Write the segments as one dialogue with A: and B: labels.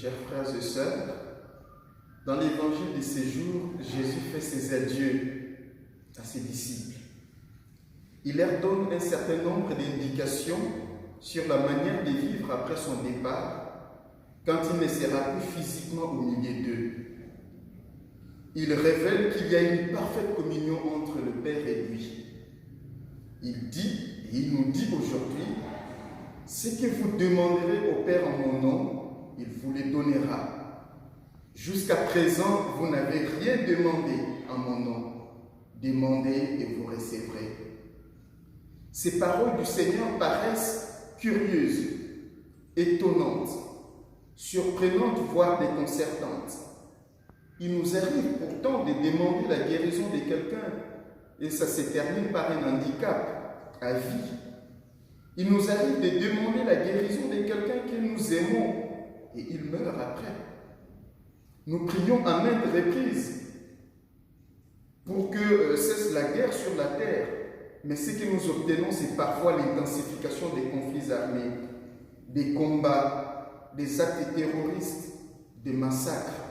A: Chers frères et sœurs, dans l'évangile de ces jours, Jésus fait ses adieux à ses disciples. Il leur donne un certain nombre d'indications sur la manière de vivre après son départ, quand il ne sera plus physiquement au milieu d'eux. Il révèle qu'il y a une parfaite communion entre le Père et lui. Il nous dit aujourd'hui, ce que vous demanderez au Père en mon nom, il vous le donnera. Jusqu'à présent, vous n'avez rien demandé en mon nom. Demandez et vous recevrez. Ces paroles du Seigneur paraissent curieuses, étonnantes, surprenantes, voire déconcertantes. Il nous arrive pourtant de demander la guérison de quelqu'un et ça se termine par un handicap à vie. Il nous arrive de demander la guérison de quelqu'un que nous aimons et il meurt après. Nous prions à maintes reprises pour que cesse la guerre sur la terre, mais ce que nous obtenons, c'est parfois l'intensification des conflits armés, des combats, des actes terroristes, des massacres.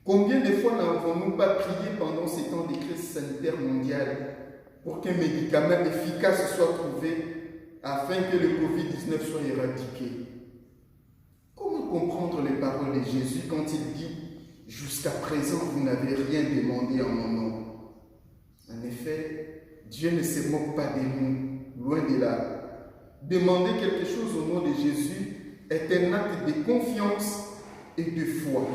A: Combien de fois n'avons-nous pas prié pendant ces temps de crise sanitaire mondiale pour qu'un médicament efficace soit trouvé afin que le Covid-19 soit éradiqué? Comment comprendre les paroles de Jésus quand il dit « Jusqu'à présent, vous n'avez rien demandé en mon nom » En effet, Dieu ne se moque pas de nous, loin de là. Demander quelque chose au nom de Jésus est un acte de confiance et de foi.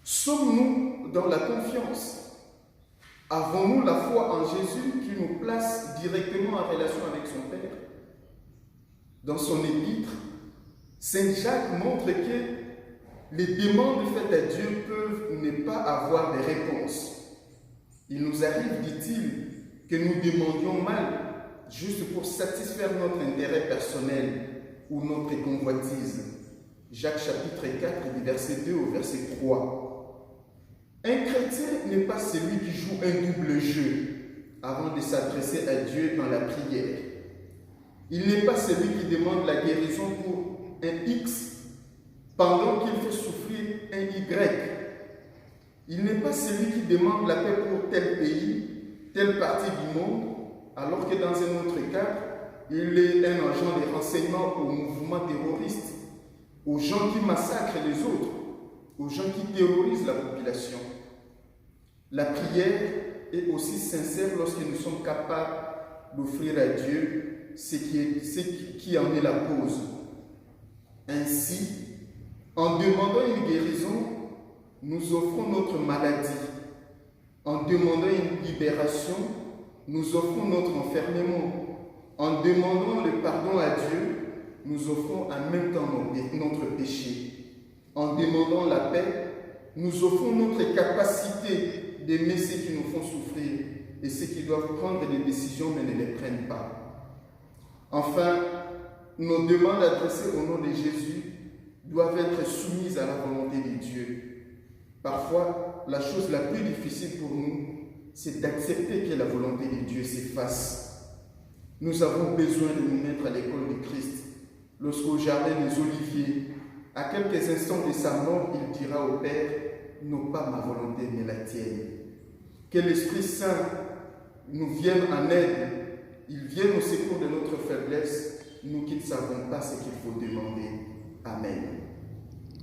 A: Sommes-nous dans la confiance? Avons-nous la foi en Jésus qui nous place directement en relation avec son Père? Dans son épître, Saint Jacques montre que les demandes faites à Dieu peuvent ne pas avoir de réponse. Il nous arrive, dit-il, que nous demandions mal juste pour satisfaire notre intérêt personnel ou notre convoitise. Jacques chapitre 4, du verset 2 au verset 3. Un chrétien n'est pas celui qui joue un double jeu avant de s'adresser à Dieu dans la prière. Il n'est pas celui qui demande la guérison pour un X pendant qu'il fait souffrir un Y. Il n'est pas celui qui demande la paix pour tel pays, telle partie du monde, alors que dans un autre cas, il est un agent de renseignement au mouvement terroriste, aux gens qui massacrent les autres, aux gens qui terrorisent la population. La prière est aussi sincère lorsque nous sommes capables d'offrir à Dieu ce qui en est la cause. Ainsi, en demandant une guérison, nous offrons notre maladie. En demandant une libération, nous offrons notre enfermement. En demandant le pardon à Dieu, nous offrons en même temps notre péché. En demandant la paix, nous offrons notre capacité d'aimer ceux qui nous font souffrir et ceux qui doivent prendre des décisions mais ne les prennent pas. Enfin, nos demandes adressées au nom de Jésus doivent être soumises à la volonté de Dieu. Parfois, la chose la plus difficile pour nous, c'est d'accepter que la volonté de Dieu s'efface. Nous avons besoin de nous mettre à l'école de Christ. Lorsqu'au jardin des Oliviers, à quelques instants de sa mort, il dira au Père, non pas ma volonté, mais la tienne. Que l'Esprit Saint nous vienne en aide, il vienne au secours de notre faiblesse, nous qui ne savons pas ce qu'il faut demander.